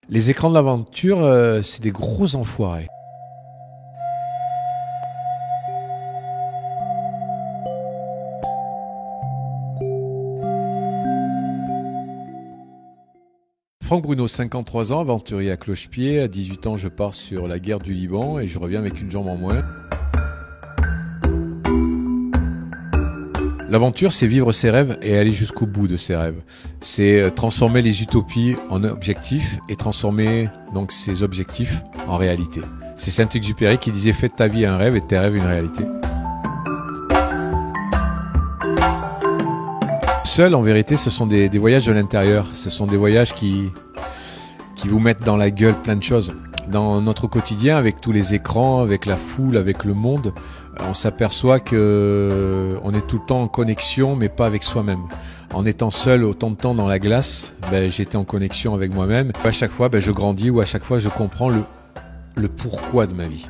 Les écrans de l'aventure, c'est des gros enfoirés. Franck Bruno, 53 ans, aventurier à cloche-pied. À 18 ans, je pars sur la guerre du Liban et je reviens avec une jambe en moins. L'aventure, c'est vivre ses rêves et aller jusqu'au bout de ses rêves. C'est transformer les utopies en objectifs et transformer donc ces objectifs en réalité. C'est Saint-Exupéry qui disait « Fais de ta vie un rêve et de tes rêves une réalité ». Seul, en vérité, ce sont des voyages de l'intérieur. Ce sont des voyages qui vous mettent dans la gueule plein de choses. Dans notre quotidien, avec tous les écrans, avec la foule, avec le monde, on s'aperçoit que on est tout le temps en connexion, mais pas avec soi-même. En étant seul autant de temps dans la glace, j'étais en connexion avec moi-même. À chaque fois, je grandis ou à chaque fois, je comprends le pourquoi de ma vie.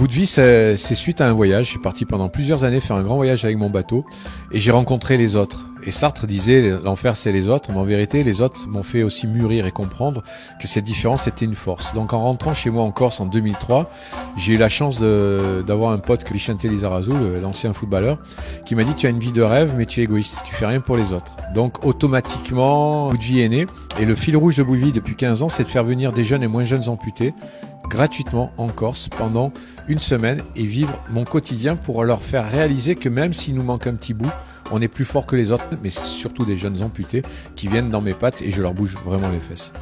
Bout de vie, c'est suite à un voyage. Je suis parti pendant plusieurs années faire un grand voyage avec mon bateau et j'ai rencontré les autres. Et Sartre disait l'enfer c'est les autres, mais en vérité les autres m'ont fait aussi mûrir et comprendre que cette différence était une force. Donc en rentrant chez moi en Corse en 2003, j'ai eu la chance d'avoir un pote, Vicente Lizarazu, l'ancien footballeur, qui m'a dit tu as une vie de rêve mais tu es égoïste, tu fais rien pour les autres. Donc automatiquement, Bout de vie est né et le fil rouge de Bout de vie depuis 15 ans c'est de faire venir des jeunes et moins jeunes amputés gratuitement en Corse pendant une semaine et vivre mon quotidien pour leur faire réaliser que même s'il nous manque un petit bout, on est plus fort que les autres, mais c'est surtout des jeunes amputés qui viennent dans mes pattes et je leur bouge vraiment les fesses.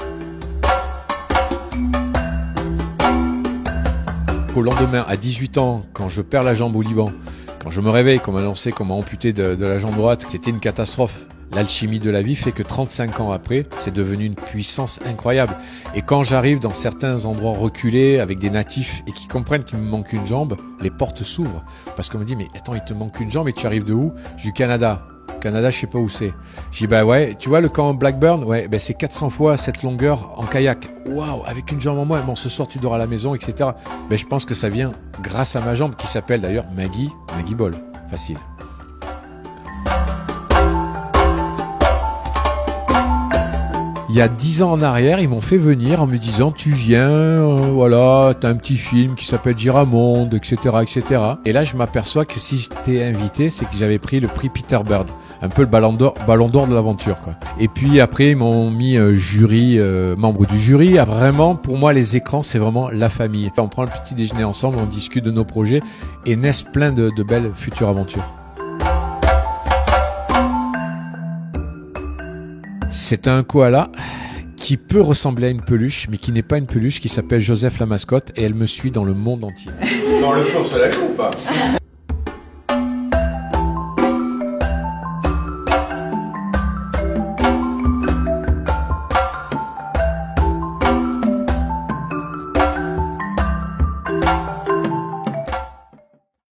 Au lendemain, à 18 ans, quand je perds la jambe au Liban, quand je me réveille, qu'on m'a annoncé qu'on m'a amputé de la jambe droite, c'était une catastrophe. L'alchimie de la vie fait que 35 ans après, c'est devenu une puissance incroyable. Et quand j'arrive dans certains endroits reculés avec des natifs et qui comprennent qu'il me manque une jambe, les portes s'ouvrent. Parce qu'on me dit, mais attends, il te manque une jambe et tu arrives de où? Du Canada. Canada, je sais pas où c'est. J'ai dit, ouais, tu vois le camp Blackburn? Ouais, c'est 400 fois cette longueur en kayak. Waouh, avec une jambe en moins. Bon, ce soir, tu dors à la maison, etc. Je pense que ça vient grâce à ma jambe qui s'appelle d'ailleurs Maggie Ball. Facile. Il y a 10 ans en arrière, ils m'ont fait venir en me disant tu viens, voilà, t'as un petit film qui s'appelle Giramonde, etc., etc. Et là, je m'aperçois que si j'étais invité, c'est que j'avais pris le prix Peter Bird, un peu le ballon d'or de l'aventure, quoi. Et puis après, ils m'ont mis jury, membre du jury. Vraiment, pour moi, les écrans, c'est vraiment la famille. On prend le petit déjeuner ensemble, on discute de nos projets et naissent plein de belles futures aventures. C'est un koala qui peut ressembler à une peluche, mais qui n'est pas une peluche, qui s'appelle Joseph la mascotte, et elle me suit dans le monde entier. Dans le feu au soleil ou pas?